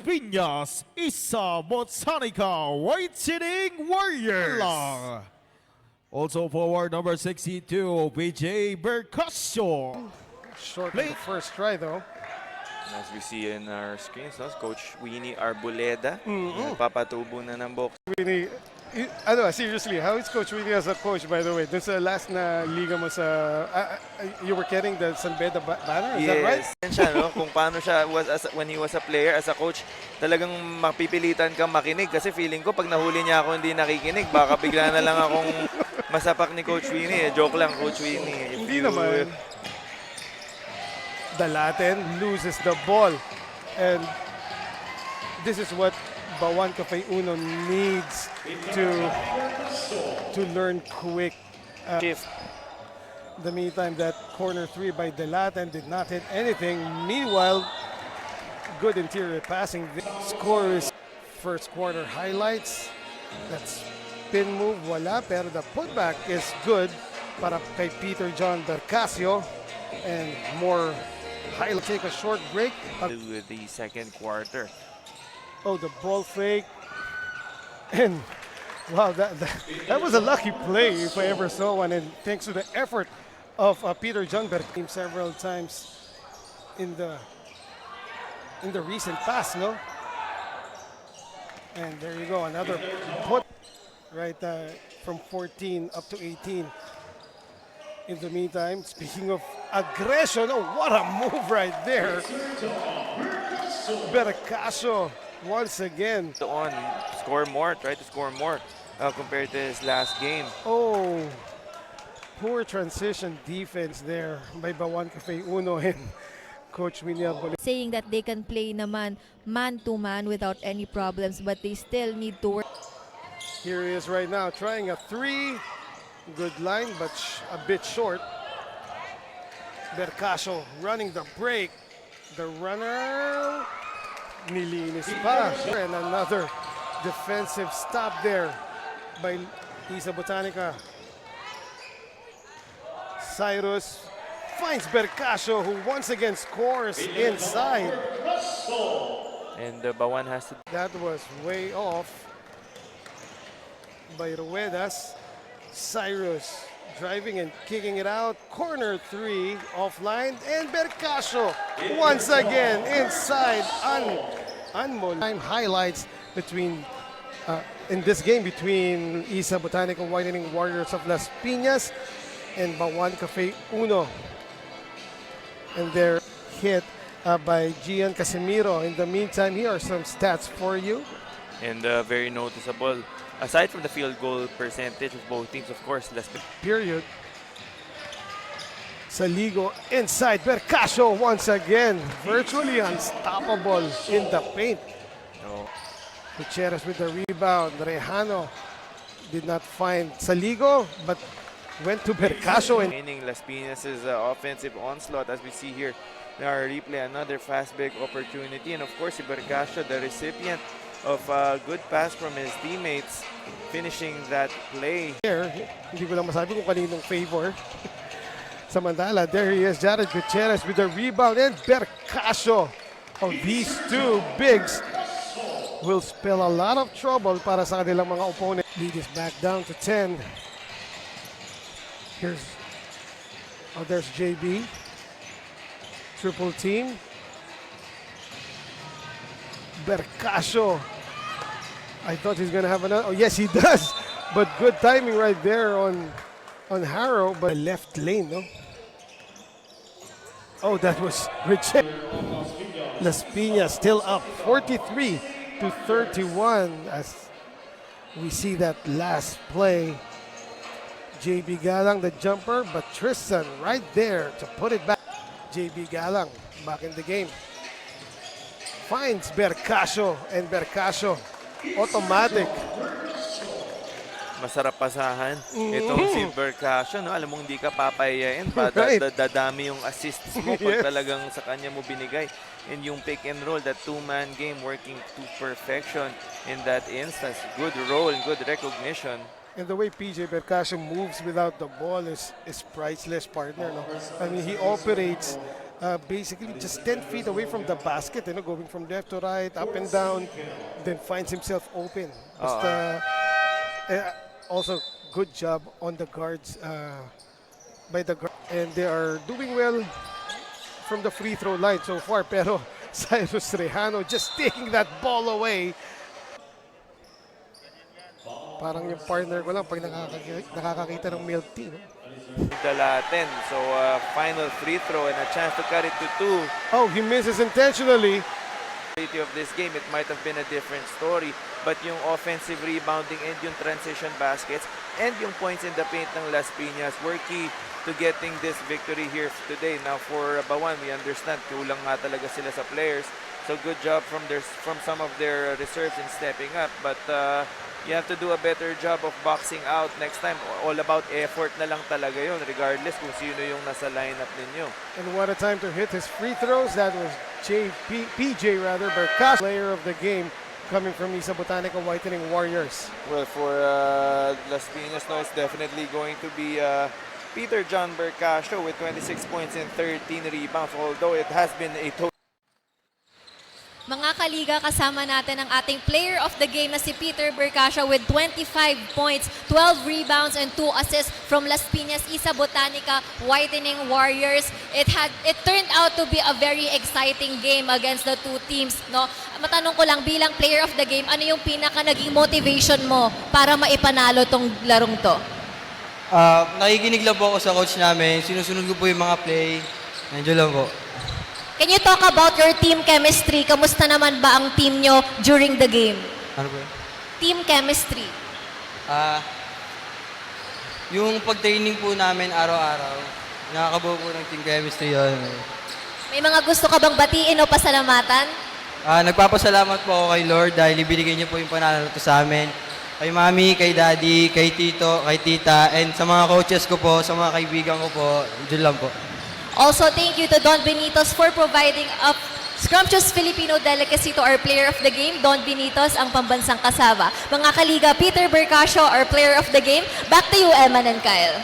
Piñas, Isa Botanica, Whitening Warriors. Also forward number 62, PJ Bercasio. Short of the first try though. As we see in our screens, no? Coach Winnie Arboleda, nagpapatubo na ng box. Winnie, seriously, how is Coach Winnie as a coach, by the way? Dun sa last na liga mo sa, you were carrying the San Beda banner, is that right? Yan siya, no? Kung paano siya when he was a player, as a coach, talagang mapipilitan kang makinig kasi feeling ko pag nahuli niya ako hindi nakikinig, baka bigla na lang akong masapak ni Coach Winnie. Joke lang, Coach Winnie. Hindi naman. Dalaten loses the ball, and this is what Bawan Cafe Uno needs to learn quick. Shift. The meantime, that corner three by Delaten did not hit anything. Meanwhile, good interior passing. The score is first quarter highlights. That spin move, wala, pero the putback is good para kay Peter John Bercasio, and more. I'll take a short break. With the second quarter. Oh, the ball fake. And wow, that was a lucky play if I ever saw one. And thanks to the effort of Peter John Bercasio several times in the recent past, no? And there you go, another put right from 14 up to 18. In the meantime, speaking of aggression, oh, what a move right there. Bercasio once again. On, score more, try to score more compared to his last game. Oh, poor transition defense there by Bawan Cafe Uno and Coach Winnie Arboleda. Saying that they can play naman man-to-man without any problems, but they still need to work. Here he is right now, trying a three. Good line, but a bit short. Bercasio running the break. The runner, nilinis pa. And another defensive stop there by Isa Botanica. Cyrus finds Bercasio, who once again scores inside. And Bawan has to. That was way off by Ruedas. Cyrus driving and kicking it out. Corner three offline, and Bercasio once again inside. Time highlights between in this game between Isa Botanica Whitening Warriors of Las Piñas and Bawan Cafe Uno. And they're hit by Gian Casimiro. In the meantime, here are some stats for you. And very noticeable. Aside from the field goal percentage of both teams, of course, less period. Saligo inside. Bercasio once again, virtually unstoppable in the paint. no. Gutierrez with the rebound. Rejano did not find Saligo, but went to Bercasio. And Meaning Las Piñas' offensive onslaught, as we see here in our replay, another fast break opportunity. And of course, Bercasio, the recipient of a good pass from his teammates, finishing that play. there, hindi ko lang masabi kung kaninong favor. Samantala, there he is, Jared Gutierrez with the rebound, and Bercasio. Oh, these two bigs will spell a lot of trouble para sa kanilang mga opponent. Lead is back down to 10. There's JB. Triple team. Bercasio. I thought he's gonna have another. Oh yes, he does. But good timing right there on Harrow, but left lane, no? Oh, that was rejected. Las Piñas still up 43 to 31 as we see that last play. JB Galang, the jumper, but Tristan right there to put it back. JB Galang back in the game. Finds Bercasio, and Bercasio automatic. Masarap pasahan. Itong si Bercasio, no? Alam mo hindi ka papayain. Right. Dadami yung assists mo Yes. pag talagang sa kanya mo binigay. And yung pick and roll, that two-man game working to perfection in that instance. Good role and good recognition. And the way PJ Bercasio moves without the ball is priceless, partner. No? I mean, he operates basically just 10 feet away from the basket, going from left to right, up and down, then finds himself open. Basta, also, good job on the guards by the guard, and they are doing well from the free throw line so far. Pero Cyrus Rejano just taking that ball away. Parang yung partner ko lang pag nakakakita ng milk tea. No? Dalaten. So final free throw and a chance to cut it to 2. Oh, he misses intentionally. Of this game, it might have been a different story, but yung offensive rebounding and yung transition baskets and yung points in the paint ng Las Piñas were key to getting this victory here today. Now for Bawan, we understand kulang nga talaga sila sa players, so good job from some of their reserves in stepping up, but you have to do a better job of boxing out next time. All about effort na lang talaga yun, regardless kung sino yung nasa lineup ninyo. And what a time to hit his free throws. That was PJ Berkas, player of the game, coming from Isa Botanica Whitening Warriors. Well, for Las Piñas, no, it's definitely going to be Peter John Bercasio with 26 points and 13 rebounds, although it has been a total. Mga kaliga, kasama natin ang ating player of the game na si Peter Bercasio with 25 points, 12 rebounds, and 2 assists from Las Piñas Isa Botanica Whitening Warriors. It turned out to be a very exciting game against the two teams. No? Matanong ko lang, bilang player of the game, ano yung pinaka naging motivation mo para maipanalo tong larong to? Nakikinig lang po ako sa coach namin. Sinusunod ko po yung mga play. Nandiyo lang po. Can you talk about your team chemistry? Kamusta naman ba ang team nyo during the game? Ano po yun? Team chemistry. Yung pag-training po namin araw-araw, nakakabuo po ng team chemistry yun. May mga gusto ka bang batiin o pasalamatan? Nagpapasalamat po ako kay Lord dahil ibinigay niyo po yung panalo to sa amin. Kay Mami, kay Daddy, kay Tito, kay Tita, and sa mga coaches ko po, sa mga kaibigan ko po, dyan lang po. Also, thank you to Don Benitos for providing a scrumptious Filipino delicacy to our player of the game, Don Benitos, ang pambansang kasaba. Mga kaliga, Peter Bercasio, our player of the game. Back to you, Eman and Kyle.